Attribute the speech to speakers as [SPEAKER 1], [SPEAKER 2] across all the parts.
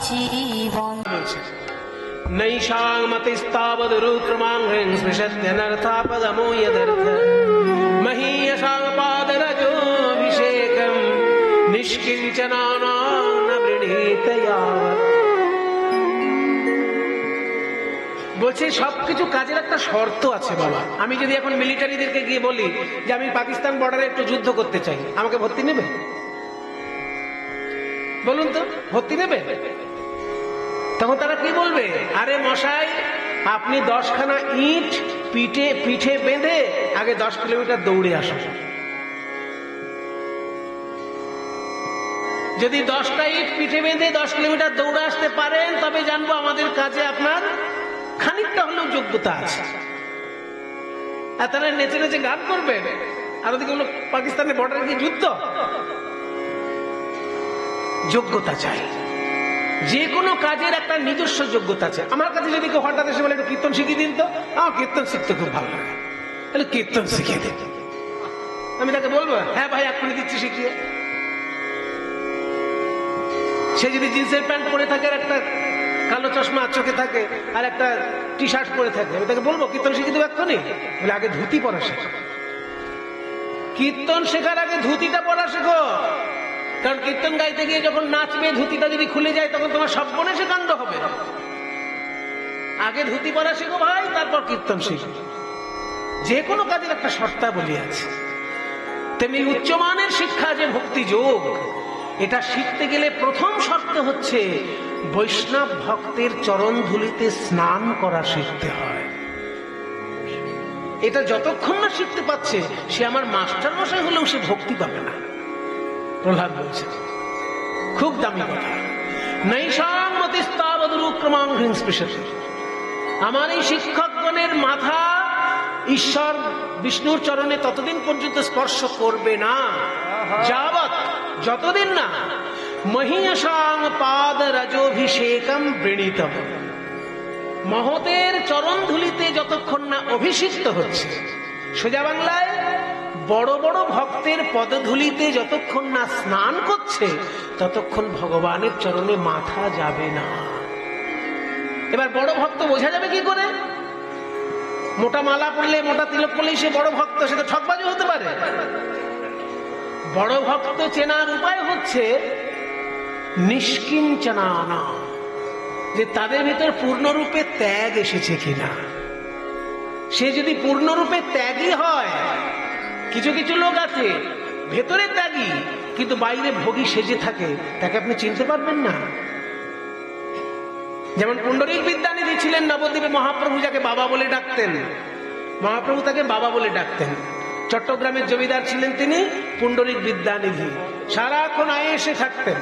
[SPEAKER 1] জীবন।
[SPEAKER 2] নৈষাং মতিস্তাবদুরুক্রমাংহ্রিং স্পৃশত্যনর্থাপদমো যদর্থ মহীয়সাং পাদরজোভিষেকং নিষ্কিঞ্চনানা ন বৃণীত ইয়াবৎ। বলছে সবকিছু কাজের একটা শর্ত আছে বাবা। আমি যদি এখন মিলিটারিদেরকে গিয়ে বলি যে আমি পাকিস্তান বর্ডারে একটু যুদ্ধ করতে চাই, আমাকে ভর্তি নেবে? বলুন তো, ভর্তি নেবে? তখন তারা কি বলবে? আরে মশাই, আপনি 10খানা ইট পিঠে বেঁধে আগে 10 কিলোমিটার দৌড়ে আসুন। যদি 10টা ইট পিঠে বেঁধে 10 কিলোমিটার দৌড়ে আসতে পারেন, তবে জানবো আমাদের কাজে আপনার খানিকটা হলেও যোগ্যতা আছে। আর তারা নেচে নেচে গান করবে, আর ওদিকে হলো পাকিস্তানের বর্ডারে গিয়ে যুদ্ধ। যোগ্যতা চাই, যে কোনো কাজের একটা নিজস্ব যোগ্যতা আছে। আমার কাছে যদি কেউ হঠাৎ এসে বলে একটু কীর্তন শিখিয়ে দিন, তো আমার কীর্তন শিখতে খুব ভালো লাগে, তাহলে কীর্তন শিখিয়ে দিন। আমি তাকে বলবো হ্যাঁ ভাই এক্ষুনি দিচ্ছি শিখিয়ে। সে যদি জিন্সের প্যান্ট পরে থাকে আর একটা কালো চশমা চোখে থাকে আর একটা টি শার্ট পরে থাকে, আমি তাকে বলবো কীর্তন শিখিয়ে দেবো এক্ষুনি? বলে আগে ধুতি পরা শেখো। কীর্তন শেখার আগে ধুতিটা পরা শেখো, কারণ কীর্তন গাইতে গিয়ে যখন নাচবে ধুতিটা যদি খুলে যায় তখন তোমার সর্বনাশে কাণ্ড হবে। আগে ধুতি পরা শেখো ভাই, তারপর কীর্তন শিখো। যে কোনো কাজের একটা শর্তাবলী আছে। তেমনি উচ্চমানের শিক্ষা যে ভক্তি যোগ, এটা শিখতে গেলে প্রথম শর্ত হচ্ছে বৈষ্ণব ভক্তের চরণ ধুলিতে স্নান করা শিখতে হয়। এটা যতক্ষণ না শিখতে পাচ্ছে, সে আমার মাস্টার মশাই হলেও সে ভক্তি পাবে না। প্রহ্লাদ বলছে, খুব দামি কথা। নৈষাং মতিস্তাবদুরুক্রমাংহ্রিং স্পৃশতি। আমার এই শিক্ষকগণের মাথা ঈশ্বর বিষ্ণুর চরণে ততদিন পর্যন্ত স্পর্শ করবে না, যাবৎ, যতদিন না মহীয়সাং পাদরজোভিষেকং বৃণীতম। মহতের চরণ ধুলিতে যতক্ষণ না অভিষিক্ত হচ্ছে, সোজা বাংলায় বড় বড় ভক্তের পদধূলিতে যতক্ষণ না স্নান করছে, ততক্ষণ ভগবানের চরণে মাথা যাবে না। এবার বড় ভক্ত বোঝা যাবে কি করে? মোটা মালা পরলে, মোটা তিলক পরলেই সে বড় ভক্ত? সে তো ঠকবাজি হতে পারে। বড় ভক্ত চেনার উপায় হচ্ছে নিষ্কিঞ্চনানা, যে তাদের ভিতর পূর্ণরূপে ত্যাগ এসেছে কিনা। সে যদি পূর্ণরূপে ত্যাগী হয়, কিছু কিছু লোক আছে ভেতরে ত্যাগী কিন্তু বাইরে ভোগী সেজে থাকে, তাকে আপনি চিনতে পারবেন না। যেমন পুণ্ডরীক বিদ্যানিধি ছিলেন নবদ্বীপে, মহাপ্রভু যাকে বাবা বলে ডাকতেন, মহাপ্রভু তাকে বাবা বলে ডাকতেন। চট্টগ্রামের জমিদার ছিলেন তিনি, পুণ্ডরীক বিদ্যানিধি। সারাক্ষণ আয়েসে থাকতেন,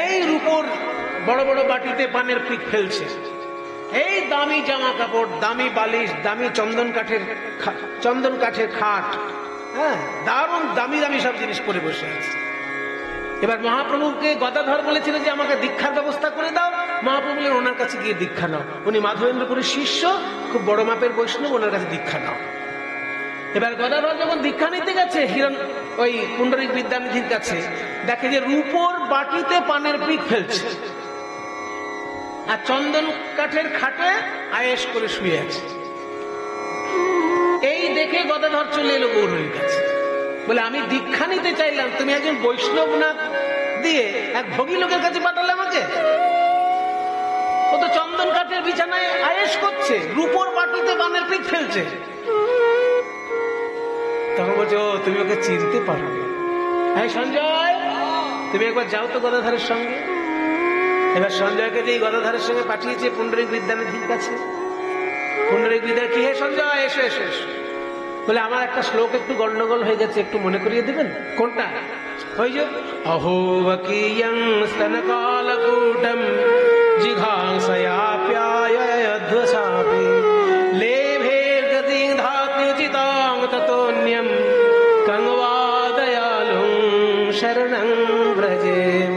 [SPEAKER 2] এই রূপোর বড় বড় বাটিতে পানের পিক ফেলছে, এই দামি জামা কাপড়, দামি বালিশ, দামি চন্দন কাঠের খাট, হ্যাঁ দারুণ দামি দামি সব জিনিস পরে বসে আছে। এবার মহাপ্রভুকে গদাধর বলেছিল যে আমাকে দীক্ষার ব্যবস্থা করে দাও। মহাপ্রভু বললেন ওনার কাছে গিয়ে দীক্ষা নাও, উনি মাধবেন্দ্রপুরের শিষ্য, খুব বড় মাপের বৈষ্ণব, ওনার কাছে দীক্ষা নাও। এবার গদাধর যখন দীক্ষা নিতে গেছে ওই পুণ্ডরীক বিদ্যানিধির কাছে, দেখে যে রূপোর বাটিতে পানের পিক ফেলছে আর চন্দন কাঠের খাটে আয়েশ করে শুয়ে আছে। এই দেখে গদাধর চলে এলো গৌরীর কাছে, বলে আমি দীক্ষা নিতে চাইলাম, তুমি একজন বৈষ্ণব না দিয়ে এক ভোগী লোকের কাছে পাঠালে আমাকে। ও তো চন্দন কাঠের বিছানায় আয়েশ করছে, রূপোর বাটিতে পানের পিক ফেলছে। তখন বলছো তুমি ওকে চিনতে পারো? হ্যাঁ সঞ্জয়, তুমি একবার যাও তো গদাধরের সঙ্গে। এবার সঞ্জয়কে যে গদাধরের সঙ্গে পাঠিয়েছে পুণ্ডরীক বিদ্যানিধির কাছে, পুণ্ডরীক বিদ্যা কি, হে সঞ্জয় এসো এসো এসো। বলে আমার একটা শ্লোক একটু গন্ডগোল হয়ে গেছে, একটু মনে করিয়ে দিবেন। কোনটা? ওই যে অহোবকীয়ং স্তনকালকূটম জিঘাংসয়াপ্যায়ধ্বসাপি লেভের গতিং ধাত্ম্যুচিতাং ততোন্যম কং বা দয়ালুং শরণং ব্রজেম।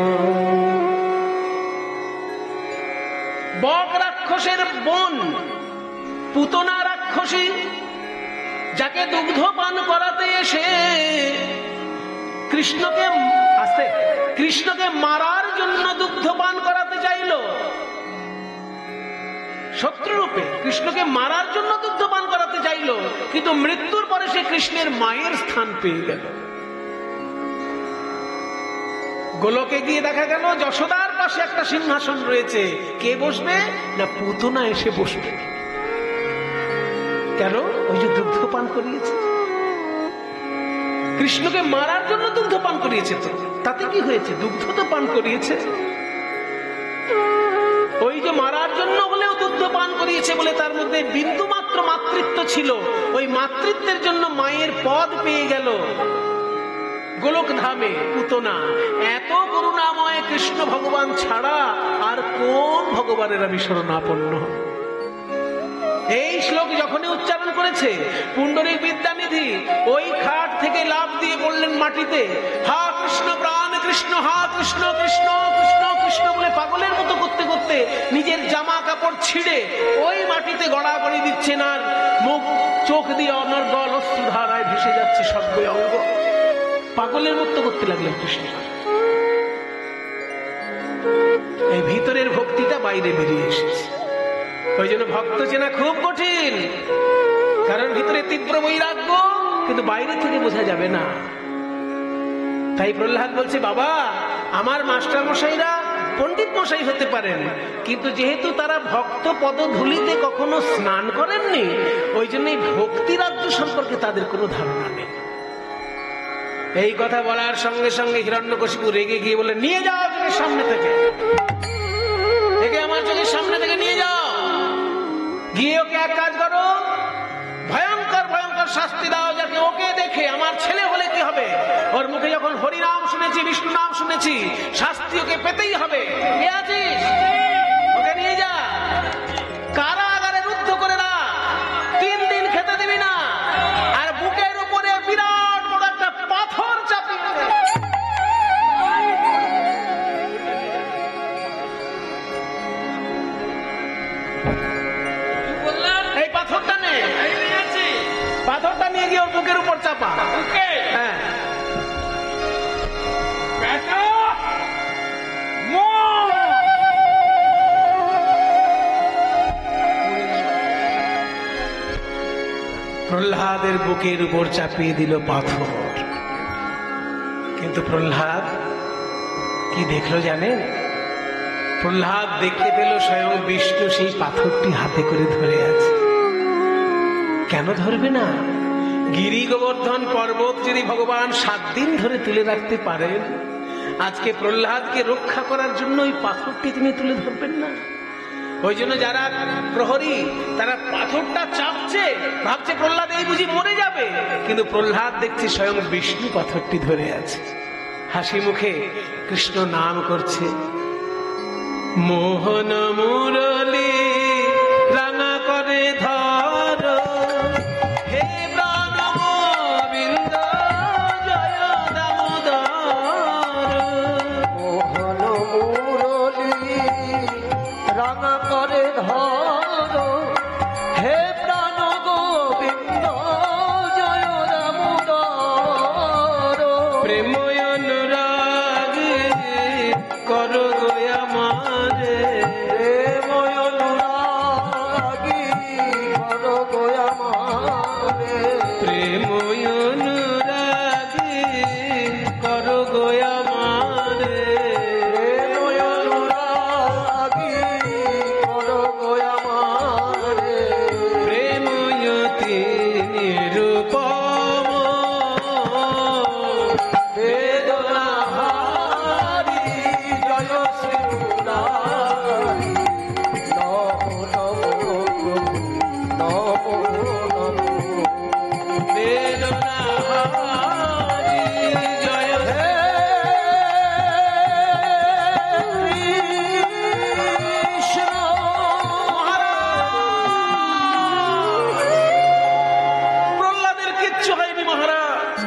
[SPEAKER 2] বক রাক্ষসের বোন পুতনা রাক্ষসী, যাকে দুগ্ধ পান করাতে এসে কৃষ্ণকে মারার জন্য দুগ্ধ পান করাতে চাইল, শত্রুরূপে কৃষ্ণকে মারার জন্য দুগ্ধ পান করাতে চাইল, কিন্তু মৃত্যুর পরে সে কৃষ্ণের মায়ের স্থান পেয়ে গেল। গোলকে গিয়ে দেখা গেল যশোদার পাশে একটা সিংহাসন রয়েছে, কে বসবে না পুতনা এসে বসবে। কেন? ওই যে দুগ্ধ পান করিয়েছে, কৃষ্ণকে মারার জন্য দুগ্ধ পান করিয়েছে। তো তাতে কি হয়েছে? দুগ্ধ তো পান করিয়েছে। ওই যে মারার জন্য হলেও দুগ্ধ পান করিয়েছে বলে তার মধ্যে বিন্দু মাত্র মাতৃত্ব ছিল, ওই মাতৃত্বের জন্য মায়ের পদ পেয়ে গেল গোলক ধামে পুতনা। এত করুণাময় কৃষ্ণ ভগবান ছাড়া আর কোন ভগবানের আমি শরণাপন্ন? এই শ্লোক যখনই উচ্চারণ করেছে পুণ্ডরীক বিদ্যানিধি ওই খাট থেকে লাফ দিয়ে পড়লেন মাটিতে। হা কৃষ্ণ প্রাণ কৃষ্ণ, হা কৃষ্ণ কৃষ্ণ কৃষ্ণ কৃষ্ণ বলে পাগলের মতো করতে করতে নিজের জামা কাপড় ছিঁড়ে ওই মাটিতে গড়াগড়ি দিচ্ছেন, আর মুখ চোখ দিয়ে অনর্গল অশ্রুধারায় ভেসে যাচ্ছে সর্ব অঙ্গ। পাগলের মতো করতে লাগলেন কৃষ্ণ। এই ভিতরের ভক্তিটা বাইরে বেরিয়ে এসেছে। ওই জন্য ভক্ত চেনা খুব কঠিন, কারণ ভিতরে তীব্র বৈরাগ্য, কিন্তু বাইরে থেকে বোঝা যাবে না। তাই প্রহ্লাদ বলছে, বাবা আমার মাস্টার মশাইরা পণ্ডিত মশাই হতে পারেন, কিন্তু যেহেতু তারা ভক্ত পদধূলিতে কখনো স্নান করেননি, ওই জন্য ভক্তি রাজ্য সম্পর্কে তাদের কোনো ধারণা নেই। এই কথা বলার সঙ্গে সঙ্গে হিরণ্যকশিপু রেগে গিয়ে বলে, নিয়ে যাও চোখের সামনে থেকে, একে আমার চোখের সামনে থেকে নিয়ে যাও, গিয়ে ওকে এক কাজ করো, ভয়ঙ্কর ভয়ঙ্কর শাস্তি দাও, যাতে ওকে দেখে আমার ছেলে হলে কি হবে, ওর মুখে যখন হরিনাম শুনেছি, বিষ্ণু নাম শুনেছি, শাস্তি ওকে পেতেই হবে। কে আছিস? ওকে নিয়ে যা, কারাগারে রুদ্ধ করে না, 3 দিন খেতে দিবি না, আর বুকের উপরে বিরাট বড় একটা পাথর চাপিয়ে দে। এই পাথরটা নে, পাথরটা নিয়ে গিয়ে ওর বুকের উপর চাপা। হ্যাঁ, প্রহ্লাদের বুকের উপর চাপিয়ে দিল পাথর। কিন্তু প্রহ্লাদ কি দেখলো জানেন? প্রহ্লাদ দেখতে পেল স্বয়ং বিষ্ণু সেই পাথরটি হাতে করে ধরে আছে। কেন ধরবে না? গিরি গোবর্ধন পর্বত যদি ভগবান 7 দিন ধরে তুলে রাখতে পারেন, আজকে প্রহ্লাদকে রক্ষা করার জন্য ওই পাথরটি তিনি তুলে ধরবেন না? ওই জন্য যারা প্রহরী তারা পাথরটা চাপছে, ভাবছে প্রহ্লাদ এই বুঝি মরে যাবে, কিন্তু প্রহ্লাদ দেখছে স্বয়ং বিষ্ণু পাথরটি ধরে আছে, হাসি মুখে কৃষ্ণ নাম করছে। মোহন মুরলী রাঙা করে ধর, হে প্রাণ গোবিন্দ জয় দামোদর।
[SPEAKER 1] মোহন মুরলী রাঙা করে ধর, হে প্রাণ গোবিন্দ জয় দামোদর।
[SPEAKER 2] প্রেম অনুরাগ কর গোয়া মারে,
[SPEAKER 1] প্রেম অনুরাগী কর গোয়া মারে।
[SPEAKER 2] প্রেম অনুরাগ কর গোয়া মারে।
[SPEAKER 1] প্রেম অনুরাগী কর গোয়া মারে।
[SPEAKER 2] প্রেময়তি নিরূপম
[SPEAKER 1] বেদনাহারি জয় শ্রী মুরারি। নমো নমো প্রভু, নমো নমো।
[SPEAKER 2] বেদনাহারি জয়
[SPEAKER 1] হে কৃষ্ণ
[SPEAKER 2] প্রহ্লাদের কিচ্ছু হয়নি মহারাজ।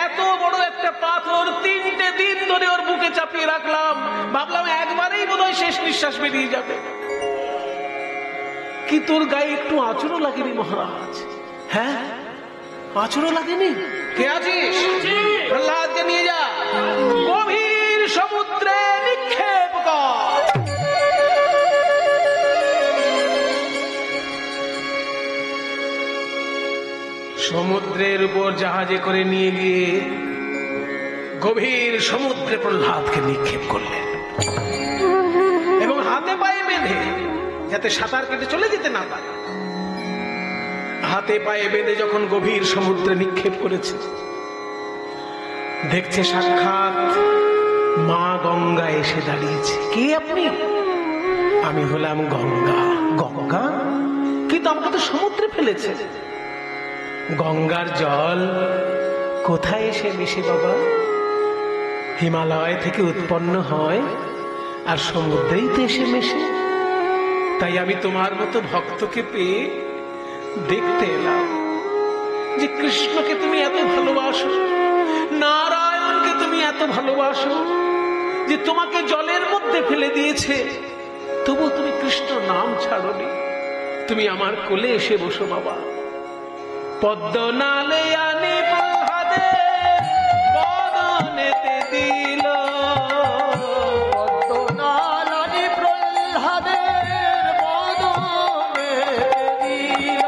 [SPEAKER 2] এত বড় একটা পাথর 3টে দিন ধরে ওর বুকে চাপিয়ে রাখলাম, ভাবলাম একবারেই বোধহয় শেষ নিঃশ্বাস বেরিয়ে যাবে। কি তোর গায়ে একটু আঁচড়ও লাগেনি মহারাজ? হ্যাঁ, আঁচড়ও লাগেনি? কে আছিস? প্রহ্লাদকে নিয়ে যা, গভীর সমুদ্রে নিক্ষেপ কর। সমুদ্রের উপর জাহাজে করে নিয়ে গিয়ে গভীর সমুদ্রে প্রহ্লাদকে নিক্ষেপ করলেন এবং হাতে পায়ে বেঁধে, যাতে সাঁতার কেটে চলে যেতে না পারে, হাতে পায়ে বেঁধে যখন গভীর সমুদ্রে নিক্ষেপ করেছে, দেখছে সাক্ষাৎ মা গঙ্গা এসে দাঁড়িয়েছে। কে আপনি? আমি হলাম গঙ্গা। গঙ্গা? কিন্তু আমাকে তো সমুদ্রে ফেলেছে। গঙ্গার জল কোথায় এসে মিশে বাবা? হিমালয় থেকে উৎপন্ন হয় আর সমুদ্রেই তো এসে মেশে। তাই আমি তোমার মতো ভক্তকে পেয়ে দেখতে এলাম যে কৃষ্ণকে তুমি এত ভালোবাসো, নারায়ণকে তুমি এত ভালোবাসো যে তোমাকে জলের মধ্যে ফেলে দিয়েছে, তবু তুমি কৃষ্ণ নাম ছাড়োনি। তুমি আমার কোলে এসে বসো বাবা। পদ্মনালে আনি প্রহ্লাদে বদনেতে দিল,
[SPEAKER 1] পদ্মনালানি প্রহ্লাদের বদনে দিল,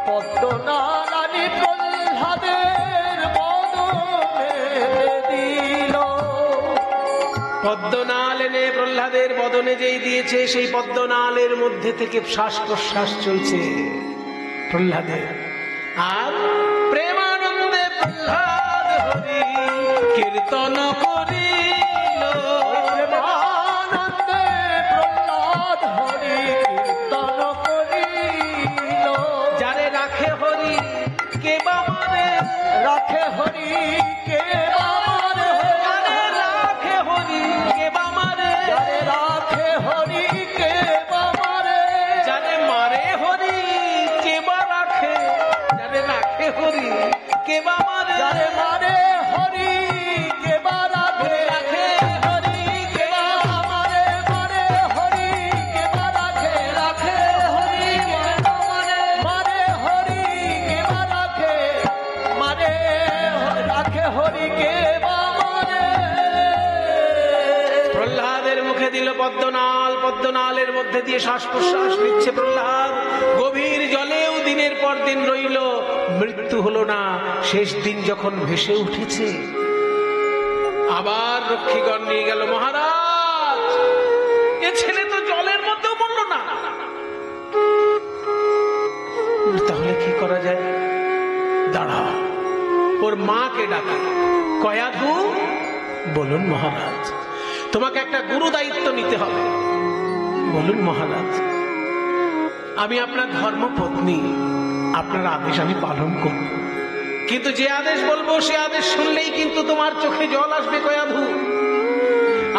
[SPEAKER 1] পদ্মনালানি প্রহ্লাদের বদনে দিল।
[SPEAKER 2] পদ্মনাল এনে প্রহ্লাদের বদনে যেই দিয়েছে, সেই পদ্মনালের মধ্যে থেকে শ্বাস প্রশ্বাস চলছে প্রহ্লাদের। আর প্রেমানন্দে প্রহ্লাদ হরি কীর্তন করিল,
[SPEAKER 1] প্রেমানন্দে প্রহ্লাদ হরি কীর্তন করিল।
[SPEAKER 2] যারে রাখে হরি কে বা মানে,
[SPEAKER 1] রাখে হরি কে বাবার,
[SPEAKER 2] যারে রাখে হরি কে বা মানে,
[SPEAKER 1] যারে রাখে হরি কে বাবার,
[SPEAKER 2] যারে মারে হরি কে বা রাখে, যারে রাখে হরি কে বা মানে,
[SPEAKER 1] যারে মারে হরি কে বারাখে, রাখে হরি কে বাবারে, মারে হরি কে বারাখে, রাখে হরি কে বাবারে, মারে হরি কে বারাখে, মারে রাখে হরি কে বাবারে।
[SPEAKER 2] প্রহ্লাদের মুখে দিল পদ্মনাল, পদ্মনালের মধ্যে দিয়ে শ্বাস প্রশ্বাস নিচ্ছে প্রহ্লাদ। গভীর জলেও দিনের পর দিন রইল, মৃত্যু হলো না। শেষ দিন যখন ভেসে উঠেছে, আবার রক্ষীগণ নিয়ে গেল, মহারাজ এ ছেলে তো জলের মধ্যেও মরল না, তাহলে কি করা যায়? দাঁড়াও, ওর মাকে ডাকে। কয়াধু, বলুন মহারাজ। তোমাকে একটা গুরু দায়িত্ব নিতে হবে। বলুন মহারাজ। আমি আপনার ধর্মপত্নী, আপনার আদেশ আমি পালন করব, কিন্তু যে আদেশ বলবো সে আদেশ শুনলেই কিন্তু তোমার চোখে জল আসবে কয়াধু।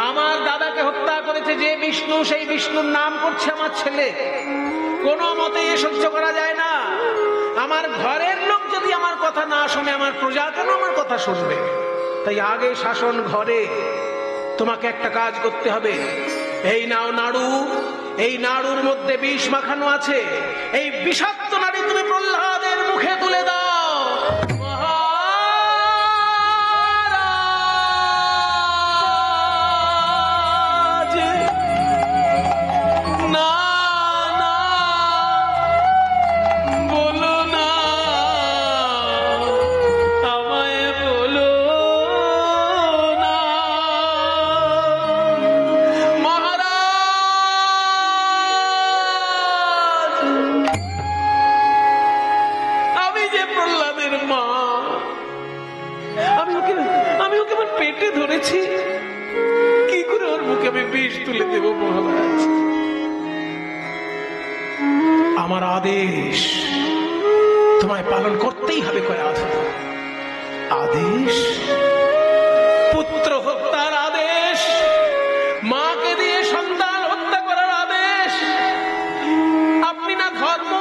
[SPEAKER 2] আমার দাদাকে হত্যা করেছে যে বিষ্ণু, সেই বিষ্ণুর নাম করছে আমার ছেলে। কোনো মতে এ সহ্য করা যায় না। আমার ঘরের লোক যদি আমার কথা না শুনে, আমার প্রজা কেন আমার কথা শুনবে? তাই আগে শাসন ঘরে। তোমাকে একটা কাজ করতে হবে। এই নাও নাড়ু, এই নাড়ুর মধ্যে বিষ মাখানো আছে। এই বিষাক্ত নাড়ু তুমি প্রহ্লাদের মুখে তুলে দাও। মহারাজ, না না, বলো না, আমায় বলো না। মহারাজ, আমি যে প্রহ্লাদের মা, আমি ওকে আমার পেটে ধরেছি, কি করে ওর মুখে আমি বিষ তুলে দেব? মহারাজ, আমার আদেশ তোমায় পালন করতেই হবে। কয়াধু, আদেশ? পুত্র হত্যার আদেশ, মাকে দিয়ে সন্তান হত্যা করার আদেশ। আপনি না ধর্ম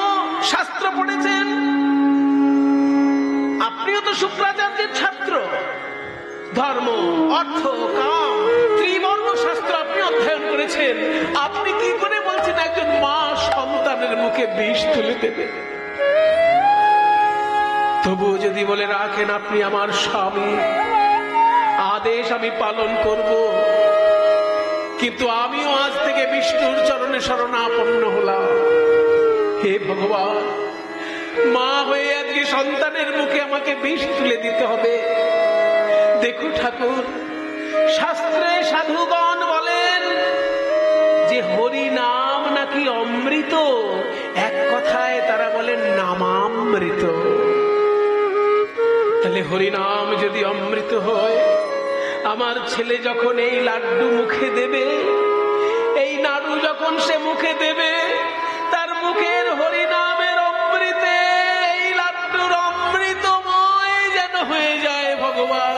[SPEAKER 2] শাস্ত্র পড়েছেন? আপনিও তো শুক্রাচার্যের ছাত্র। ধর্ম, অর্থ, কাম, ত্রিবর্ণ শাস্ত্র আপনি অধ্যয়ন করেছেন। আপনি কি করে বলছেন একজন মা সন্তানের মুখে বিষ তুলে দেবে? তবুও যদি বলে রাখেন আপনি আমার স্বামী, আদেশ আমি পালন করব। কিন্তু আমিও আজ থেকে বিষ্ণুর চরণে শরণাপন্ন হলাম। হে ভগবান, মা হয়ে যে সন্তানের মুখে আমাকে বিষ তুলে দিতে হবে। দেখো ঠাকুর, শাস্ত্রে সাধুগণ বলেন যে হরি নাম নাকি অমৃত, এক কথায় তারা বলেন নামামৃত। তাহলে হরি নাম যদি অমৃত হয়, আমার ছেলে যখন এই লাড্ডু মুখে দেবে, এই নাড়ু যখন সে মুখে দেবে, তার মুখের হরি নামের অমৃতে এই লাড্ডুর অমৃতময় যেন হয়ে যায় ভগবান।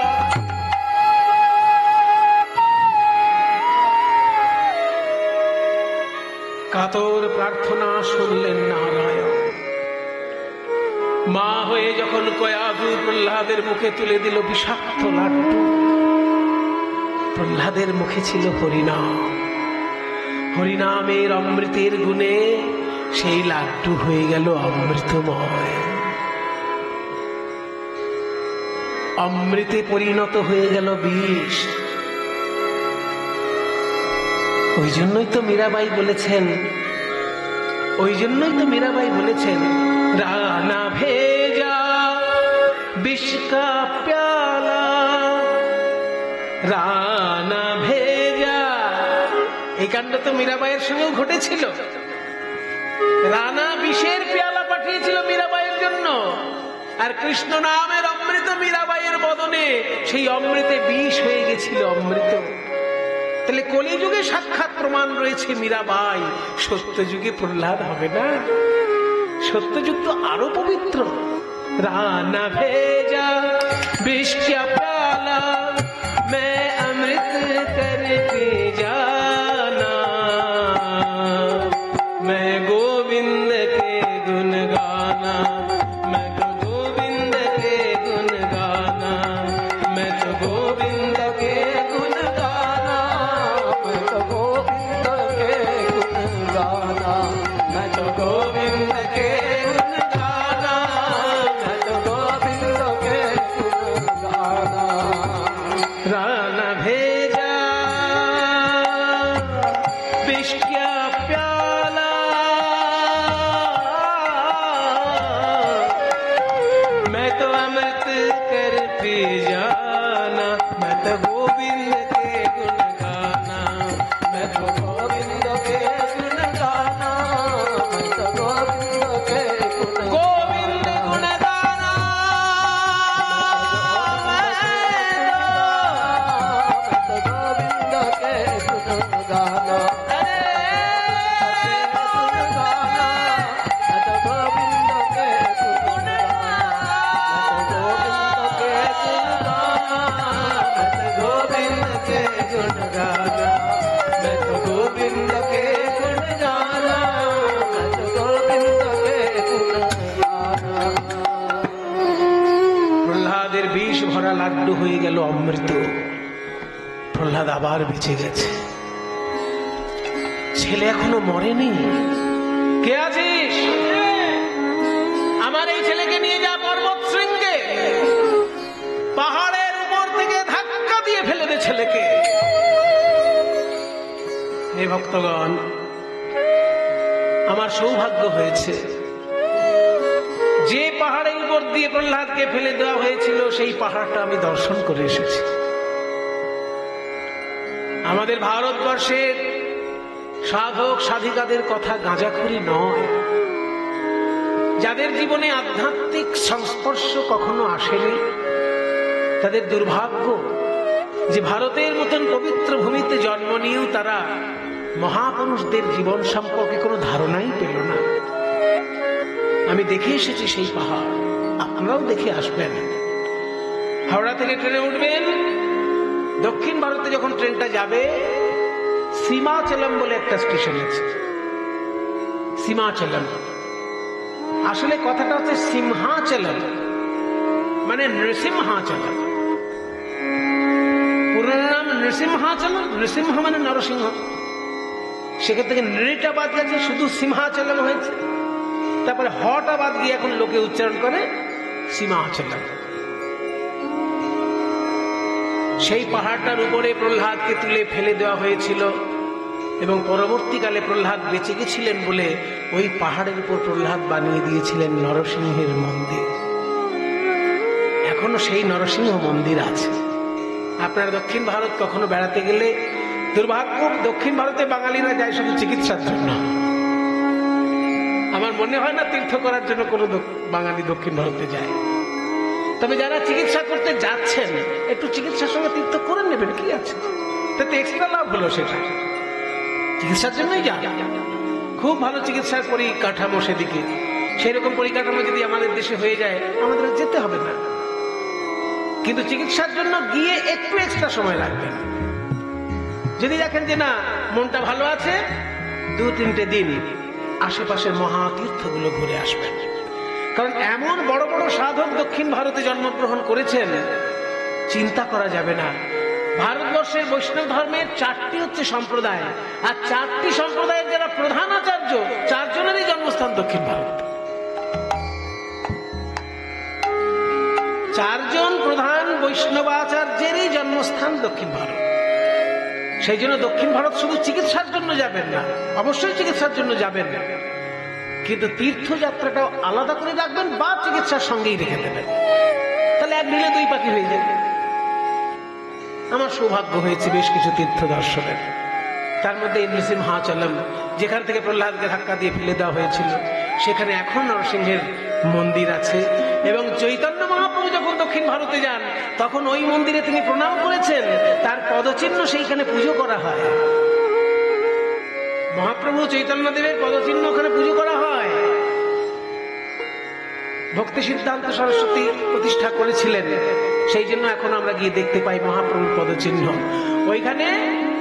[SPEAKER 2] কাতর প্রার্থনা শুনলেন নারায়ণ। মা হয়ে যখন কয়াধু প্রহ্লাদের মুখে তুলে দিল বিষাক্ত লাড্ডু, প্রহ্লাদের মুখে ছিল হরিনাম। হরিনামের অমৃতের গুণে সেই লাড্ডু হয়ে গেল অমৃতময়, অমৃতে পরিণত হয়ে গেল বিষ। ওই জন্যই তো মীরাবাই বলেছেন, রানা ভেজা বিষ কা প্যালা, রানা ভেজা। এই কাণ্ড তো মীরাবাইয়ের সঙ্গেও ঘটেছিল। রানা বিষের পেয়ালা পাঠিয়েছিল মীরাবাইয়ের জন্য, আর কৃষ্ণ নামের অমৃত মীরাবাইয়ের বদনে সেই অমৃতে বিষ হয়ে গেছিল অমৃত। তাহলে কলিযুগে সাক্ষাৎ প্রমাণ রয়েছে মীরাবাই, সত্যযুগে প্রহ্লাদ হবে না? সত্যযুগ তো আরো পবিত্র। রানা ভেজা বিষ কা প্যালা, मैं अमृत करके जाना, मैं गोविंद के गुण गाना, मैं तो गोविंद के गुण गाना, मैं तो गोविंद के गुण गाना, मैं तो गोविंद के गुण गाना, मैं तो गोविंद के गुण गाना, मैं तो गोविंद के गुण गाना। राना भेजा विष का प्याला, मैं तो अमृत कर पी जाना, मैं तो गोविंद के गुण गाना, मैं तो गोविंद के गुण गाना, मैं तो गोविंद के गुण गोविंद गुण गाना, गोविंद के गुण गाना, गोविंद के गुण गाना, मैं तो गोविंद के गुण गाना, मैं तो गोविंद के गुण गाना। প্রহ্লাদের বিষ ভরা লাড্ডু হয়ে গেল অমৃত। প্রহ্লাদ আবার বেঁচে গেছে। ছেলে এখনো মরেনি। কে আছিস? আমার এই ছেলেকে নিয়ে যা পর্বত শৃঙ্গে, পাহাড়ের উপর থেকে ধাক্কা দিয়ে ফেলে দে ছেলেকে। হে ভক্তগণ, আমার সৌভাগ্য হয়েছে, যে পাহাড়ের উপর দিয়ে প্রহ্লাদকে ফেলে দেওয়া হয়েছিল সেই পাহাড়টা আমি দর্শন করে এসেছি। আমাদের ভারতবর্ষের সাধক সাধিকাদের কথা গাঁজাখুরি নয়, যাদের জীবনে আধ্যাত্মিক সংস্পর্শ কখনো আসেনি, তাদের দুর্ভাগ্য যে ভারতের মতন পবিত্র ভূমিতে জন্ম নিয়েও তারা মহাপুরুষদের জীবন সম্পর্কে কোনো ধারণাই পেল না। আমি দেখে এসেছি সেই পাহাড়, আপনারাও দেখে আসবেন। হাওড়া থেকে ট্রেনে উঠবেন, দক্ষিণ ভারতে যখন ট্রেনটা যাবে, সীমাচলম বলে একটা স্টেশন আছে। সীমাচলম, আসলে কথাটা হচ্ছে সিংহাচলম, মানে নৃসিংহাচলম। পুরো নাম নৃসিংহাচলম, নৃসিংহ মানে নরসিংহ, সেখান থেকে নৃটা বাদ গেছে, শুধু সিংহাচলম হয়েছে। তারপরে হটা বাদ গিয়ে এখন লোকে উচ্চারণ করে সীমাচলম। সেই পাহাড়টার উপরে প্রহ্লাদকে তুলে ফেলে দেওয়া হয়েছিল, এবং পরবর্তীকালে প্রহ্লাদ বেঁচে গেছিলেন বলে ওই পাহাড়ের উপর প্রহ্লাদ বানিয়ে দিয়েছিলেন নরসিংহের মন্দির। এখনো সেই নরসিংহ মন্দির আছে। আপনার দক্ষিণ ভারত কখনো বেড়াতে গেলে দুর্ভাগ্য, দক্ষিণ ভারতে বাঙালিরা যায় শুধু চিকিৎসার জন্য। আমার মনে হয় না তীর্থ করার জন্য কোনো বাঙালি দক্ষিণ ভারতে যায়। তবে যারা চিকিৎসা করতে যাচ্ছেন একটু চিকিৎসার সঙ্গে তীর্থ করে নেবেন, কি আছে তাতে এক্সট্রা লাভ হলো, সেটা চিকিৎসার জন্যই যান। খুব ভালো চিকিৎসার পরিকাঠামো সেদিকে, সেরকম পরিকাঠামো যদি আমাদের দেশে হয়ে যায় আমাদের যেতে হবে না। কিন্তু চিকিৎসার জন্য গিয়ে একটু এক্সট্রা সময় লাগবেন। যদি দেখেন যে না মনটা ভালো আছে, 2-3টে দিন আশেপাশের মহাতীর্থগুলো ঘুরে আসবেন। কারণ এমন বড় বড় সাধক দক্ষিণ ভারতে জন্মগ্রহণ করেছেন, চিন্তা করা যাবে না। ভারতবর্ষের বৈষ্ণব ধর্মের 4টি হচ্ছে সম্প্রদায়, আর 4টি সম্প্রদায়ের যারা প্রধান আচার্য 4 জনেরই জন্মস্থান দক্ষিণ ভারত। 4 জন প্রধান বৈষ্ণব আচার্যেরই জন্মস্থান দক্ষিণ ভারত। সেই জন্য দক্ষিণ ভারত শুধু চিকিৎসার জন্য যাবেন না, অবশ্যই চিকিৎসার জন্য যাবেন, কিন্তু তীর্থযাত্রাটাও আলাদা করে রাখবেন বা চিকিৎসার সঙ্গেই রেখে দেবেন। তাহলে 1 ঢিলে 2 পাখি হয়ে যাবে। আমার সৌভাগ্য হয়েছে বেশ কিছু তীর্থ দর্শনের, তার মধ্যে নৃসিংহাচলম, যেখান থেকে প্রহ্লাদকে ধাক্কা দিয়ে ফেলে দেওয়া হয়েছিল, সেখানে এখন নরসিংহের মন্দির আছে। এবং চৈতন্য মহাপ্রভু যখন দক্ষিণ ভারতে যান তখন ওই মন্দিরে তিনি প্রণাম করেছেন, তার পদচিহ্ন সেইখানে পুজো করা হয়। মহাপ্রভু চৈতন্যদেবের পদচিহ্ন ওখানে পুজো করা হয়। ভক্তি সিদ্ধান্ত সরস্বতী প্রতিষ্ঠা করেছিলেন, সেই জন্য এখন আমরা গিয়ে দেখতে পাই মহাপ্রভুর পদচিহ্ন। ওইখানে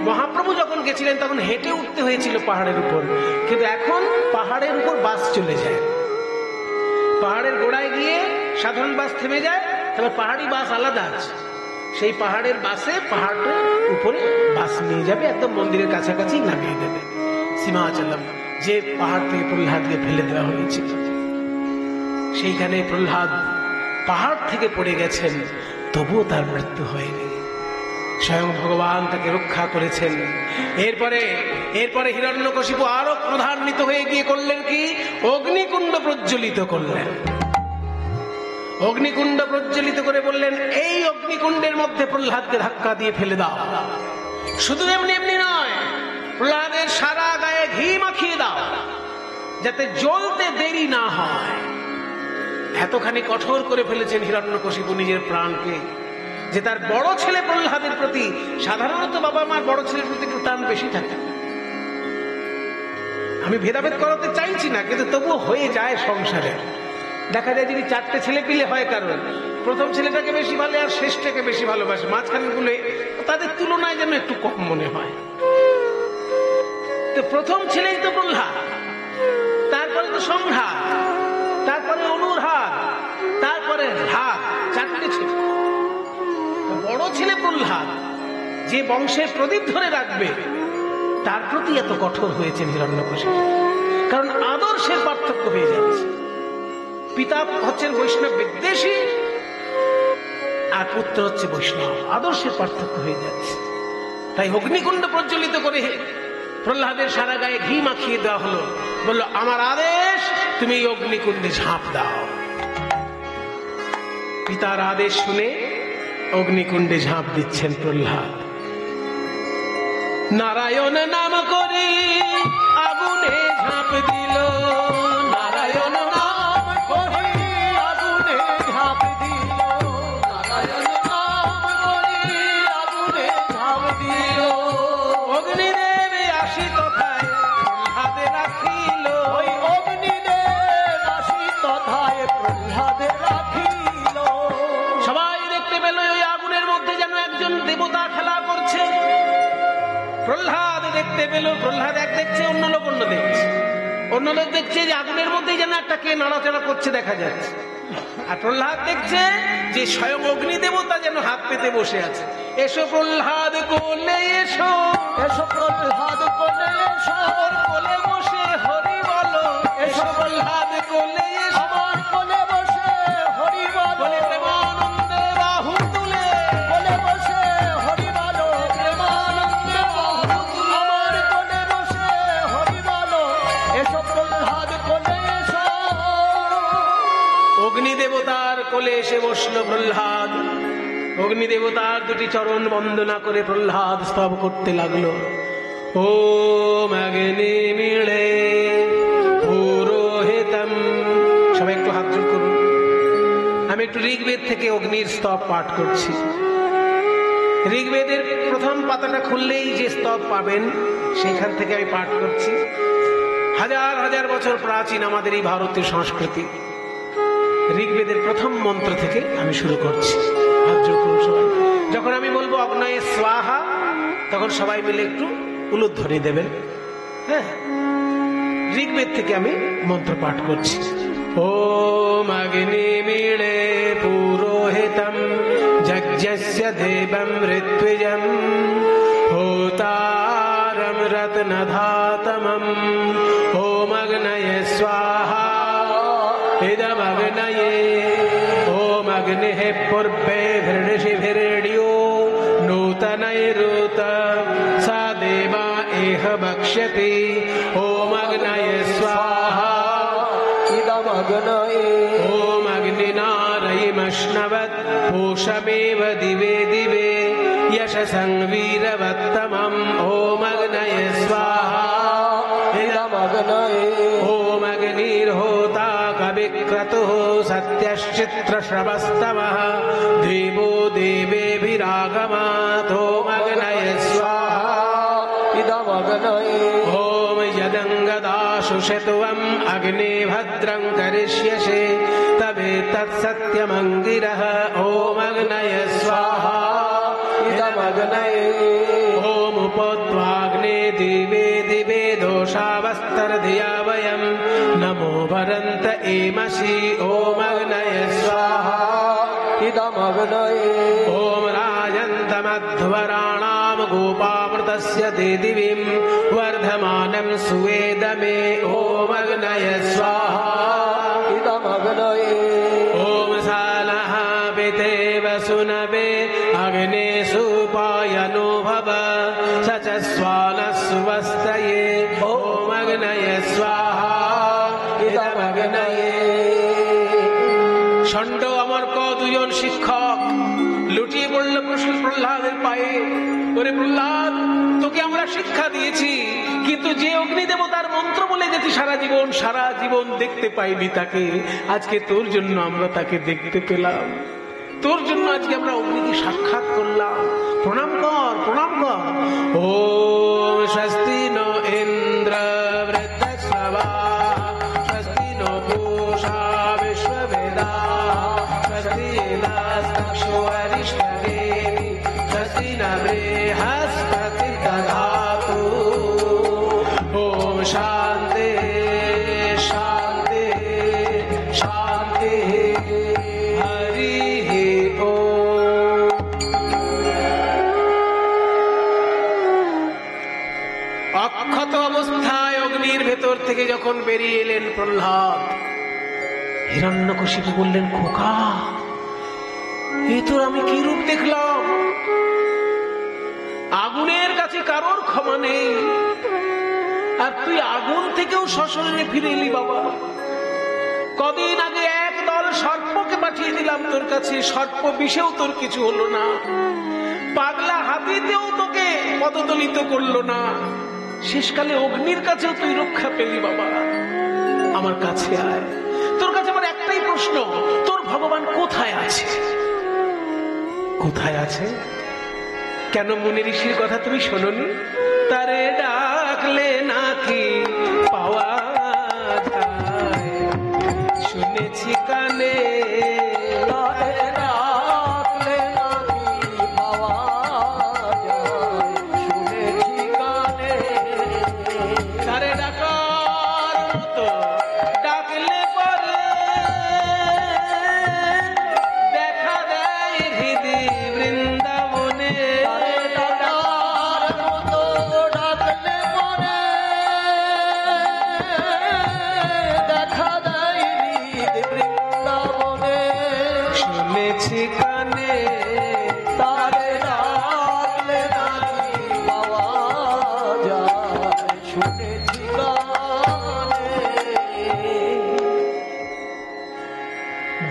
[SPEAKER 2] মহাপ্রভু যখন গেছিলেন তখন হেঁটে উঠতে হয়েছিল পাহাড়ের উপর, কিন্তু এখন পাহাড়ের উপর বাস চলে যায়। পাহাড়ের গোড়ায় গিয়ে সাধারণ বাস থেমে যায়, তবে পাহাড়ি বাস আলাদা আছে। সেই পাহাড়ের বাসে পাহাড়ের উপরে বাস নিয়ে যাবে, একদম মন্দিরের কাছাকাছি নামিয়ে দেবে। সিংহাচলম, যে পাহাড় থেকে প্রহ্লাদকে ফেলে দেওয়া হয়েছিল, সেইখানে প্রহ্লাদ পাহাড় থেকে পড়ে গেছেন, তবুও তার মৃত্যু হয়নি। স্বয়ং ভগবান তাকে রক্ষা করেছেন। এরপরে হিরণ্যকশিপু আরো ক্রোধান্বিত হয়ে গিয়ে করলেন কি, অগ্নিকুণ্ড প্রজ্বলিত করলেন। অগ্নিকুণ্ড প্রজ্বলিত করে বললেন, এই অগ্নিকুণ্ডের মধ্যে প্রহ্লাদকে ধাক্কা দিয়ে ফেলে দাও। শুধু এমনি এমনি নয়, প্রহ্লাদের সারা গায়ে ঘি মাখিয়ে দাও, যাতে জ্বলতে দেরি না হয়। এতখানি কঠোর করে ফেলেছেন হিরণ্যকশিপু নিজের প্রাণকে, যে তার বড় ছেলে প্রহ্লাদের প্রতি, সাধারণত বাবা মার বড় ছেলের প্রতি একটু টান বেশি থাকে। আমি ভেদাভেদ করাতে চাইছি না, কিন্তু তবুও হয়ে যায় সংসারে। দেখা যায় যদি 4টে ছেলে পিলে হয়, কারণ প্রথম ছেলেটাকে বেশি ভালো আর শেষটাকে বেশি ভালোবাসে, মাঝখানে গুলো তাদের তুলনায় যেন একটু কম মনে হয়। তো প্রথম ছেলেই তো প্রহ্লাদ, তারপরে তো সংঘাত, তারপরে অনুরাগ, তারপরে রাগ, 4টে ছেলে। বড় ছেলে প্রহ্লাদ, যে বংশের প্রদীপ ধরে রাখবে, তার প্রতি এত কঠোর হয়েছেন হিরণ্যকশিপু। কারণ আদর্শের পার্থক্য হয়ে যাচ্ছে। পিতা হচ্ছেন বৈষ্ণব বিদ্বেষী আর পুত্র হচ্ছে বৈষ্ণব, আদর্শের পার্থক্য হয়ে যাচ্ছে। তাই অগ্নিকুণ্ড প্রজ্বলিত করে প্রহ্লাদের সারা গায়ে ঘি মাখিয়ে দেওয়া হলো, বলল আমার আদেশ, তুমি এই অগ্নিকুণ্ডে ঝাঁপ দাও। পিতার আদেশ শুনে অগ্নিকুণ্ডে ঝাঁপ দিচ্ছেন প্রহ্লাদ। নারায়ণ নাম করে আগুনে ঝাঁপ দিল, নারায়ণ নাম করে আগুনে ঝাঁপ দিল, নারায়ণ নাম করে আগুনে ঝাঁপ দিল। অগ্নিদেব আসি তথায় প্রহ্লাদে রাখিল, ওই অগ্নিদেব আসি তথায় প্রহ্লাদে রাখিল। সবাই দেখতে পেল ওই আগুনের মধ্যে যেন একজন দেবতা খেলা করছে। প্রহ্লাদ দেখতে পেল, প্রহ্লাদ এক দেখছে, অন্য লোক অন্য দেখছে। অন্য লোক দেখছে যে আগুনের মধ্যেই যেন একটা কে নড়াচড়া করছে দেখা যাচ্ছে, আর প্রহ্লাদ দেখছে যে স্বয়ং অগ্নি দেবতা যেন হাত পেতে বসে আছে। এসো প্রহ্লাদ কোলে এসো, এসো প্রহ্লাদ কোলে এসো, কোলে বসে হরি বলো, এসো প্রহ্লাদ কোলে এসো, আমার কোলে বসে হরি বলো, প্রেমানন্দে বাহু তুলে কোলে বসে হরি বলো, প্রেমানন্দে বাহু তুলে আমার কোলে বসে হরি বলো, এসো প্রহ্লাদ কোলে এসো। অগ্নি দেবতার কোলে এসে বসলো প্রহ্লাদ। অগ্নিদেবতার দুটি চরণ বন্দনা করে প্রহ্লাদ স্তব করতে লাগলো। ওম অগ্নি মিলে পুরোহিতম। সবাই একটু হাত জোড় করুন। আমি একটু ঋগ্বেদ থেকে অগ্নির স্তব পাঠ করছি। ঋগ্বেদের প্রথম পাতাটা খুললেই যে স্তব পাবেন সেইখান থেকে আমি পাঠ করছি। হাজার হাজার বছর প্রাচীন আমাদের এই ভারতীয় সংস্কৃতি। ঋগ্বেদের প্রথম মন্ত্র থেকে আমি শুরু করছি। হাত জোড় করুন সবাই। যখন আমি বলবো অগ্নয়ে স্বাহা, তখন সবাই মিলে একটু উলুধ্বনি দেবেন। হ্যাঁ, ঋগ্বেদ থেকে আমি মন্ত্র পাঠ করছি। ওম অগ্নি মিলে পুরোহিতম যজ্ঞস্য দেবম ঋত্বিজম হোতারম রত্নধাতমম ওম অগ্নয়ে স্বাহা ইদমগ্নয়ে ওম অগ্নিঃ পূর্বেভির্ষিভির্ডিयो নূতনৈরূত सा देवा एह भक्ष्यति ओम अग्नये स्वाहा
[SPEAKER 1] इदमग्नये
[SPEAKER 2] ओम अग्निनारयिमश्नवत् पूषमेव दिवे दिवे यशसं वीरवत्तमम् ओम अग्नये स्वाहा
[SPEAKER 1] इदमग्नये
[SPEAKER 2] ओम अग्निर्होता कविक्रतुः सत्यश्चित्रश्रवस्तमः देवो देवेभिरागमात् ओम अग्नये स्वाहा
[SPEAKER 1] इदमग्नये
[SPEAKER 2] ओम यदङ्गदाशुषत्वम् अग्ने भद्रं करिष्यसे तवेतत्सत्यमङ्गिरः ओम अग्नये स्वाहा
[SPEAKER 1] इदमग्नये
[SPEAKER 2] ओम उपत्वाग्ने दिवे दिवे दोषावस्तरधिया वयम् नमो भरन्त एमसि ओम अग्नये स्वाहा
[SPEAKER 1] इदमग्नये
[SPEAKER 2] ओम राजन्तमध्वराणां गोपामृतस्य देदिवीं वर्धमानं सुवेदमे ओम अग्नये स्वाहा
[SPEAKER 1] इदमग्नये
[SPEAKER 2] ओम सालः पितेव सुनवे अग्ने सुपायनो भव स च स्वानः सुवस्तये ओम अग्नये स्वाहा इदमग्नये। ষণ্ড অমর্ক দুজন শিক্ষক লুটিয়ে পড়ল প্রহ্লাদের পায়ে। ওরে প্রহ্লাদ, তোকে আমরা শিক্ষা দিয়েছি, কিন্তু যে অগ্নিদেবতার মন্ত্র বলে গেছি সারা জীবন দেখতে পাইনি তাকে, আজকে তোর জন্য আমরা তাকে দেখতে পেলাম। তোর জন্য আজকে আমরা অগ্নিকে সাক্ষাৎ করলাম। প্রণাম কর, প্রণাম কর। ওম স্বস্তি নো ইন্দ্র বৃদ্ধস্রবা স্বস্তি নো পূষা বিশ্ববেদা স্বস্তি নস্তক্ষো অরিষ্টদেবী স্বস্তি ন বৃহস্পতি দধাতু। ওম শান্তি শান্তি শান্তি। হরি ওম। অক্ষত অবস্থায় অগ্নির ভেতর থেকে যখন বেরিয়ে এলেন প্রহ্লাদ, হিরণ্যকশিপু বললেন, খোকা, এ তোর আমি কি রূপ দেখলাম? আগুনের কাছে কারোর ক্ষমা নেই, আর তুই আগুন থেকেও সশরীরে ফিরে এলি বাবা। কদিন আগে একদল সর্পকে পাঠিয়ে দিলাম তোর কাছে, সর্প বিষেও তোর কিছু হলো না। পাগলা হাতিতেও তোকে পদদলিত করলো না। শেষকালে অগ্নির কাছেও তুই রক্ষা পেলি বাবা। আমার কাছে আয়। তোর কাছে আমার একটাই প্রশ্ন, তোর ভগবান কোথায় আছে? কোথায় আছে? কেন মুনি ঋষির কথা তুমি শোনোনি? তারে ডাকলে নাকি পাওয়া যায়, শুনেছি কানে।
[SPEAKER 1] তারে ডাকলে নাকি পাওয়া যায়, শুনেছি কানে।
[SPEAKER 2] তারে ডাকার মতো ডাকলে পরে দেখা দেয় হৃদি বৃন্দাবনে।
[SPEAKER 1] তারে ডাকার মতো ডাকলে পরে দেখা দেয় হৃদ বৃন্দাবনে।
[SPEAKER 2] শুনেছি কানে।
[SPEAKER 1] তারে ডাকলে নাকি পাওয়া যায়, শুনেছি কানে।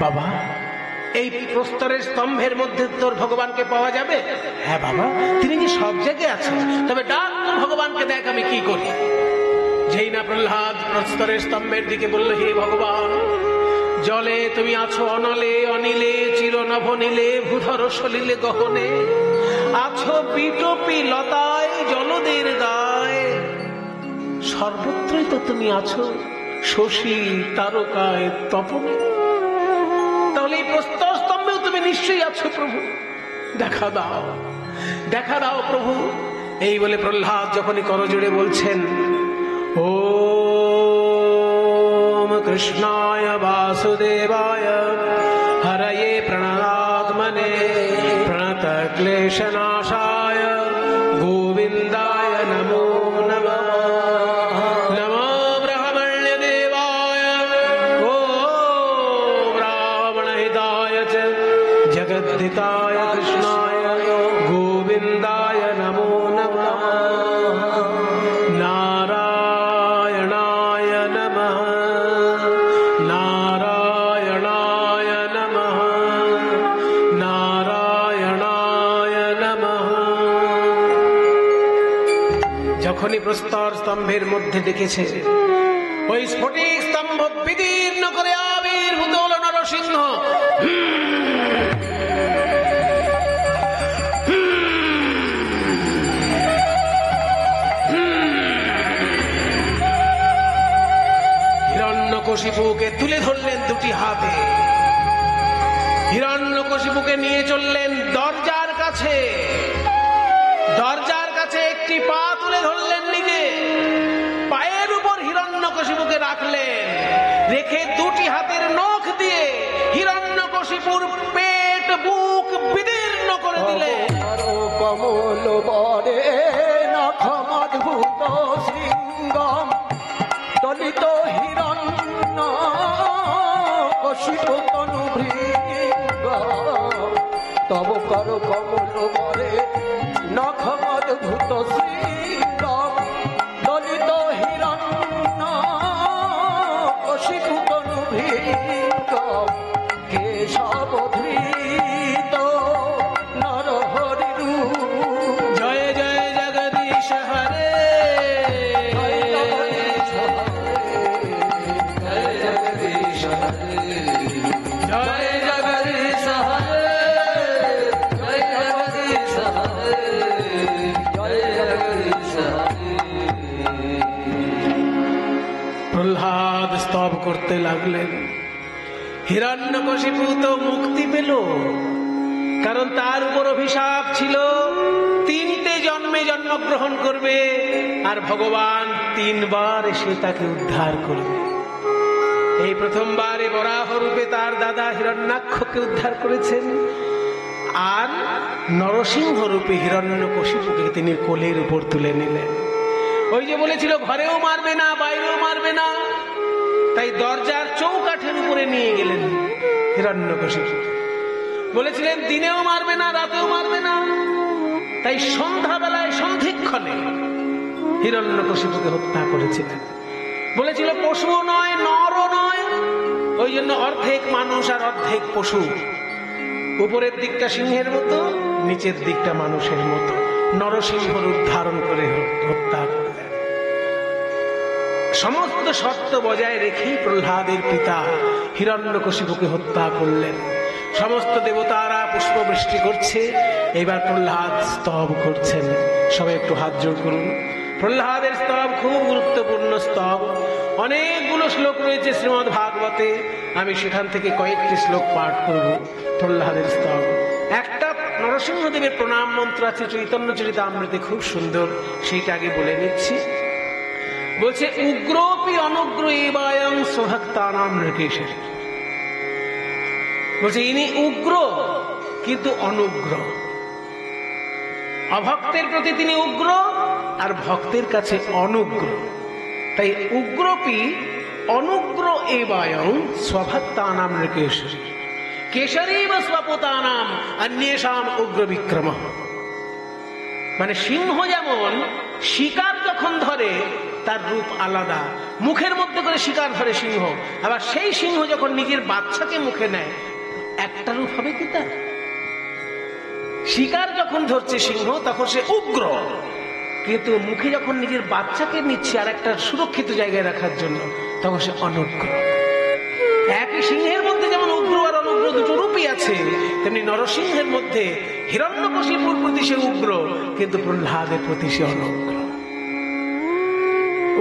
[SPEAKER 2] বাবা, এই প্রস্তরের স্তম্ভের মধ্যে তোর ভগবানকে পাওয়া যাবে? হ্যাঁ বাবা, তিনি কি সব জায়গায় আছেন, তবে ডাক ভগবানকে, দেখ আমি কি করি। যেই না প্রহ্লাদ প্রস্তরের স্তম্ভের দিকে বলল, হে ভগবান, জলে তুমি আছো অনলে অনিলে, চিরনভ নীলে, ভূধর সলিলে গহনে, আছো পিটপি লতায় জলদের গায়ে, সর্বত্রই তো তুমি আছো শশী তারকায় তপনে। তাহলে এই প্রস্তর স্তম্ভেও তুমি নিশ্চয়ই আছো প্রভু, দেখা দাও, দেখা দাও প্রভু। এই বলে প্রহ্লাদ যখনই করজোড়ে বলছেন, ওম কৃষ্ণায় বাসুদেবায় হরয়ে প্রণতাত্মনে প্রণত ক্লেশনাশায় গোবিন্দায় নমো নমঃ। নমো ব্রহ্মণ্য দেবায় ওম রাবণহিতায় চ জগদ্ধিতায় কৃষ্ণায় গোবিন্দায় নমো নমঃ। নারায়ণায় নমঃ, নারায়ণায় নমঃ, নারায়ণায় নমঃ। যখনই প্রস্তর স্তম্ভের মধ্যে দেখেছে ওই স্ফটিক স্তম্ভ বিদীর্ণ করে আবির্ভূত হল নরসিংহ। হিরণ্যকশিপুকে তুলে ধরলেন দুটি হাতে, হিরণ্যকশিপুকে নিয়ে চললেন দরজার কাছে, দরজার কাছে একটি পা তুলে ধরলেন নিজে, পায়ের উপর হিরণ্যকশিপুকে রাখলেন, রেখে দুটি হাতের নখ দিয়ে হিরণ্যকশিপুর পেট বুক বিদীর্ণ করে দিলেন।
[SPEAKER 1] কমল বরে নখমদ্ভুত শৃঙ্গম দলিত হিরণ্য কশিপ তনুভৃঙ্গ, তব কর কমল বরে নখমদ্ভুত শৃঙ্গম দলিত হিরণ্য কশিপ তনুভৃঙ্গ, কেশবধৃত নরহরি রূপ।
[SPEAKER 2] জয় জয় জগদীশ হরে, প্রহ্লাদ স্তব করতে লাগলেন। হিরণ্যকশিপু তো মুক্তি পেল, কারণ তার উপর অভিশাপ ছিল 3টে জন্মে জন্মগ্রহণ করবে আর ভগবান 3 বার এসে তাকে উদ্ধার করবে। এই প্রথমবারে বরাহ রূপে তার দাদা হিরণ্যাক্ষকে উদ্ধার করেছেন, আর নরসিংহ রূপে হিরণ্যকশিপুকে তিনি কোলের উপর তুলে নিলেন। ওই যে বলেছিল ঘরেও মারবে না বাইরেও মারবে না, তাই দরজার চৌকাঠের উপরে নিয়ে গেলেন হিরণ্যকশিপু। বলেছিলেন দিনেও মারবে না রাতেও মারবে না, তাই সন্ধ্যাবেলায় সন্ধিক্ষণে হিরণ্যকশিপুকে হত্যা করেছিলেন। বলেছিল পশুও নয় নরও নয়, ওই জন্য অর্ধেক মানুষ আর অর্ধেক পশু, উপরের দিকটা সিংহের মতো নিচের দিকটা মানুষের মতো, নরসিংহ রূপ ধারণ করে হত্যা করলেন। সমস্ত শর্ত বজায় রেখেই প্রহ্লাদের পিতা হিরণ্যকশিপুকে হত্যা করলেন। সমস্ত দেবতারা পুষ্পবৃষ্টি করছে, এবার প্রহ্লাদ স্তব করছেন। সবাই একটু হাত জোড় করুন। প্রহ্লাদের স্তব খুব গুরুত্বপূর্ণ স্তব, অনেকগুলো শ্লোক রয়েছে শ্রীমদ্ ভাগবতে, আমি সেখান থেকে কয়েকটি শ্লোক পাঠ করব। প্রহ্লাদের স্তব, একটা নরসিংহদেবের প্রণাম মন্ত্র আছে চৈতন্য চরিতামৃতে, খুব সুন্দর, সেইটা আগে বলে নিচ্ছি। বলছে উগ্রপি অনুগ্র এবায়ং স্বভক্তানাম নৃকেশরী। বলছে ইনি উগ্র কিন্তু অনুগ্র, অভক্তের প্রতি তিনি উগ্র আর ভক্তের কাছে অনুগ্র, তাই উগ্রপি অনুগ্র এবায়ং স্বভক্তানাম নৃকেশরী কেশরীব স্বপতানাম অন্যেষাম উগ্র বিক্রম। মানে সিংহ যেমন শিকার যখন ধরে তার রূপ আলাদা, মুখের মধ্যে করে শিকার ধরে সিংহ, আবার সেই সিংহ যখন নিজের বাচ্চাকে মুখে নেয় একটা রূপ হবে কি তার? শিকার যখন ধরছে সিংহ তখন সে উগ্র, কিন্তু মুখে যখন নিজের বাচ্চাকে নিচ্ছে আর একটা সুরক্ষিত জায়গায় রাখার জন্য তখন সে অনুগ্র। একই সিংহের মধ্যে যেমন উগ্র আর অনুগ্র দুটো রূপই আছে, তেমনি নরসিংহের মধ্যে হিরণ্যকশিপুর প্রতি সে উগ্র, কিন্তু প্রহ্লাদের প্রতি সে অনুগ্র।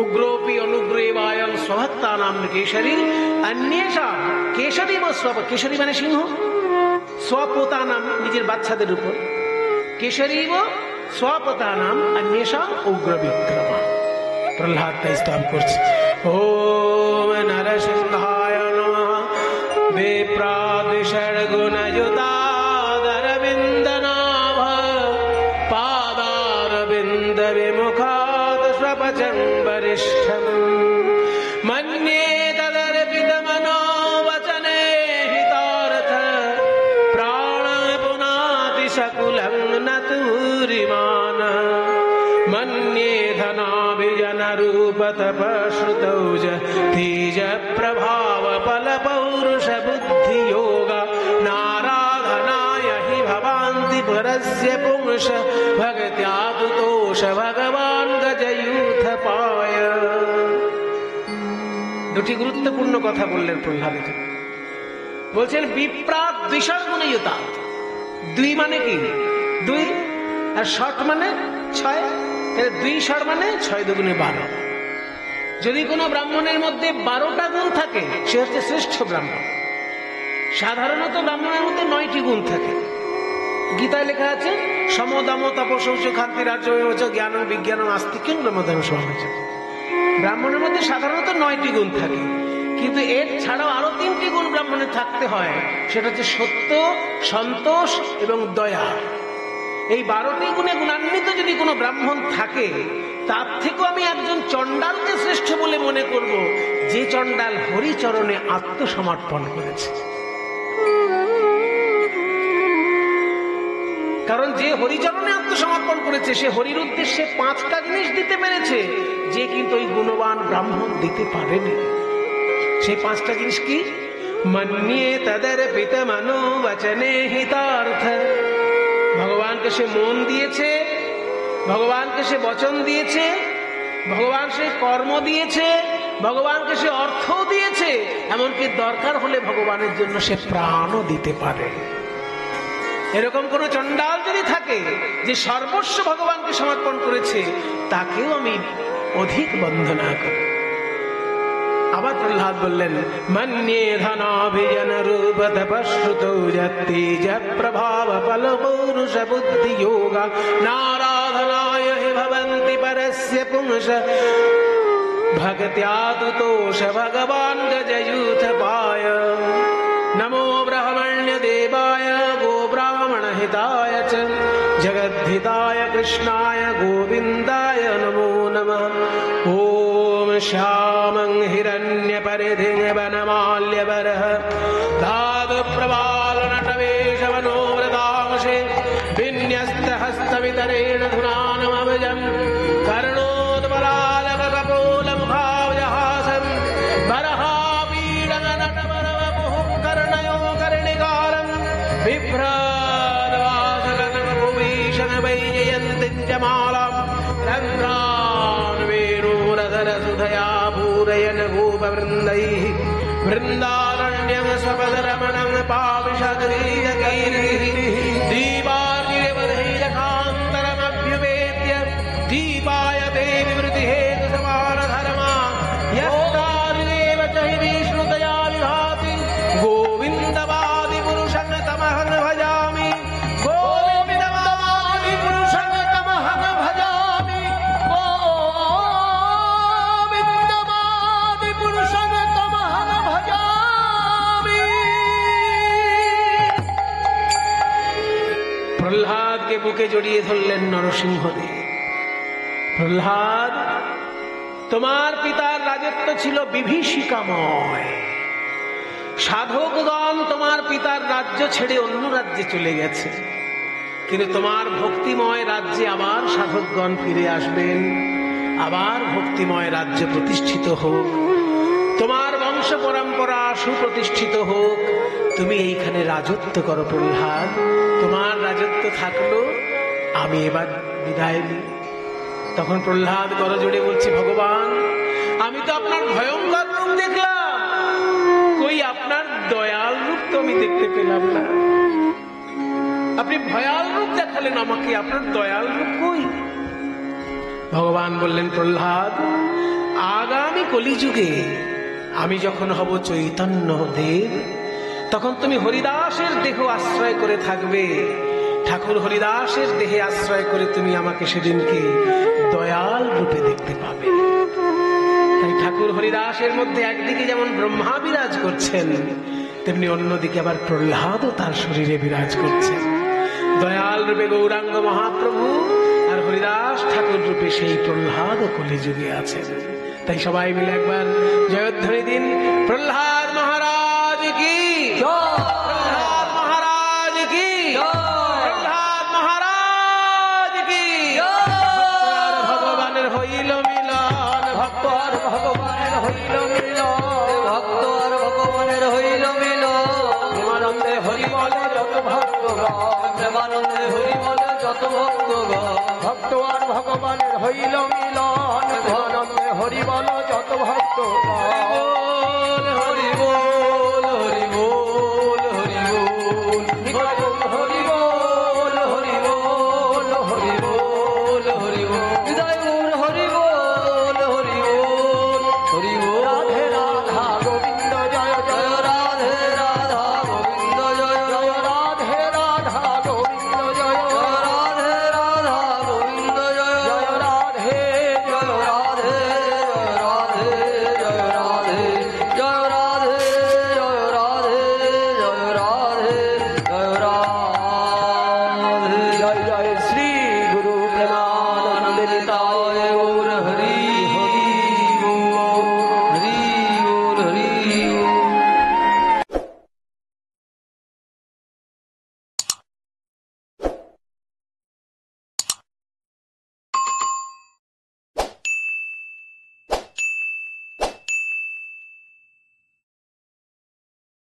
[SPEAKER 2] উগ্রপি অনুগ্রেবায়ং স্বভক্তানাম কেশরী অন্যেষাম কেশরী বা কেশরী মানে সিংহ, স্বপোতানাম নিজের বাচ্চাদের উপর, কেশরীব স্বপোতানাম অন্যেষাম উগ্র বিক্রমা। প্রহ্লাদ তাই স্তব করছে, ওম নরসিংহায় নমঃ বিপ্রাদিষড়গুণयुतादरविन्दनाभ पादारविन्द विमुखात् स्वपचं वरिष्ठम् मन्ये तदर्पितमनोवचने हितार्थ प्राणपुनाति सकुलं न तूरिमान मन्ये धनाभिजनरूपतपश्रुतौज तेज प्रभाव फल पौरुष बुद्धि योग नाराधनाय हि भवान्ति परस्य पुंस भगत्यातुतोष भगवान् गजयूथ पाय। দুটি গুরুত্বপূর্ণ কথা বললেন প্রহ্লাদ। বলছেন বিপ্রাত দ্বিষড়গুণयुता, দুই মানে কি? দুই, আর ষট মানে ছয়, দুই ষড় মানে 6 দুগুণে 12। যদি কোনো ব্রাহ্মণের মধ্যে 12টা গুণ থাকে সে হচ্ছে শ্রেষ্ঠ ব্রাহ্মণ। সাধারণত ব্রাহ্মণের মধ্যে 9টি গুণ থাকে। গীতায় লেখা আছে সমদম তপশৌচ খান্তি রাজ্য জ্ঞান বিজ্ঞান আস্তিক্যং ব্রহ্মধর্ম সমাজ। ব্রাহ্মণের মধ্যে সাধারণত 9টি গুণ থাকে, কিন্তু এর ছাড়াও আরো 3টি গুণ ব্রাহ্মণের থাকতে হয়। সেটা হচ্ছে সত্য, সন্তোষ এবং দয়া। এই 12টি গুণে গুণান্বিত যদি কোনো ব্রাহ্মণ থাকে, তার থেকেও আমি একজন চণ্ডালকে শ্রেষ্ঠ বলে মনে করব, যে চণ্ডাল হরিচরণে আত্মসমর্পণ করেছে। কারণ যে হরিচরণে আত্মসমর্পণ করেছে সে হরির উদ্দেশ্যে 5টা জিনিস দিতে পেরেছে, যে কিন্তু ওই গুণবান ব্রাহ্মণ দিতে পারেনি। সেই 5টা জিনিস কি? মন্যে তদর্পিত মনোবচনে হিতার্থ, ভগবানকে সে মন দিয়েছে, ভগবানকে সে বচন দিয়েছে, ভগবান সে কর্ম দিয়েছে, ভগবানকে সে অর্থ দিয়েছে, এমনকি দরকার হলে ভগবানের জন্য সে প্রাণও দিতে পারে। এরকম কোন চণ্ডাল যদি থাকে যে সর্বস্ব ভগবানকে সমর্পণ করেছে, তাকেও আমি অধিক বন্দনা করি। আবার প্রহ্লাদ বললেন মন্যে ধনাভিজন রূপ তপশ্রুতৌ তেজ প্রভাব ফল পৌরুষ বুদ্ধি যোগ নারাধনায় হি ভবন্তি পরস্য পুংস ভগত্যাতুতোষ ভগবাन् गजयूथ पाय। नमो ब्रह्मण्य देवाय गो ब्राह्मण हिताय च जगद्धिताय कृष्णाय गोविन्दाय नमो नमः। ओम श्यामं हिरण्य परिधिं वनमाल्यवरः धातु प्रबालनटवेश मनोव्रतांशे विन्यस्त हस्तवितरेण धुनानमभजं कर्णोत्पलालक कपोल मुखावजहासं बरहापीडनटवरवपुः कर्णयो कर्णिकारं बिभ्राटवासकनकभुभीषण वैजयन्तीं च मालां रन्ध्रान् वेणोरधरसुधया पूरयन् गोपवृन्दैः वृन्दारण्यं सपदरमणं पाविषद्गीतकीर्तिः दीपार्गिवधैलकान्तरमभ्युपेत्य दीपाय देवि वृत्तिहेतुसमानधर्मा यस्तादिदेव च हि विष्णुतया विभाति गोविन्दवादिपुरुषं तमहं भजामि गोविन्दवादिपुरुषं तमहं भजामि गोविन्दवादिपुरुषं तमहं भजामि। प्रहलाद के बुके जड़िए धरलेन नरसिंहदेव। প্রহ্লাদ, তোমার পিতার রাজত্ব ছিল বিভীষিকাময়। সাধকগণ তোমার পিতার রাজ্য ছেড়ে অন্য রাজ্যে চলে গেছে, কিন্তু তোমার ভক্তিময় রাজ্যে আবার সাধকগণ ফিরে আসবেন, আবার ভক্তিময় রাজ্য প্রতিষ্ঠিত হোক। তোমার বংশ পরম্পরা পরম্পরা সুপ্রতিষ্ঠিত হোক, তুমি এইখানে রাজত্ব করো প্রহ্লাদ, তোমার রাজত্ব থাকলো, আমি এবার বিদায় নিই। তখন প্রহ্লাদ করজোড়ে বলছে, ভগবান আমি তো আপনার ভয়ঙ্কর রূপ দেখলাম, কই আপনার দয়াল রূপ তো আমি দেখতে পেলাম না। আপনি ভয়াল রূপ দেখালেন আমাকে, আপনার দয়াল রূপ কই? ভগবান বললেন, প্রহ্লাদ আগামী কলিযুগে আমি যখন হব চৈতন্য দেব, তখন তুমি হরিদাসের দেহ আশ্রয় করে থাকবে, ঠাকুর হরিদাসের দেহে আশ্রয় করে তুমি আমাকে সেদিনকে দয়াল রূপে দেখতে পাবে। তাই ঠাকুর হরিদাসের মধ্যে একদিকে যেমন ব্রহ্মা বিরাজ করছেন, তেমনি অন্যদিকে আবার প্রহ্লাদও তার শরীরে বিরাজ করছেন। দয়াল রূপে গৌরাঙ্গ মহাপ্রভু, আর হরিদাস ঠাকুর রূপে সেই প্রহ্লাদ কলিযুগে আছেন। তাই সবাই মিলে একবার জয়ধ্বনি দিন, প্রহ্লাদ মহারাজ কি, প্রহ্লাদ মহারাজ কি, প্রহ্লাদ মহারাজ কি। ভগবানের হইল মিলন,
[SPEAKER 1] ভক্ত আর ভগবানের হইল মিলন, ভক্ত আর ভগবানের হইল মিলন। প্রেমানন্দে হরি বলে যত ভক্তগণ, প্রেমানন্দে হরি বলে যত ভক্তগণ। ভক্ত আর ভগবানের হইল মিলন, প্রেমানন্দে হরি বল যত ভক্তগণ। হরি বল।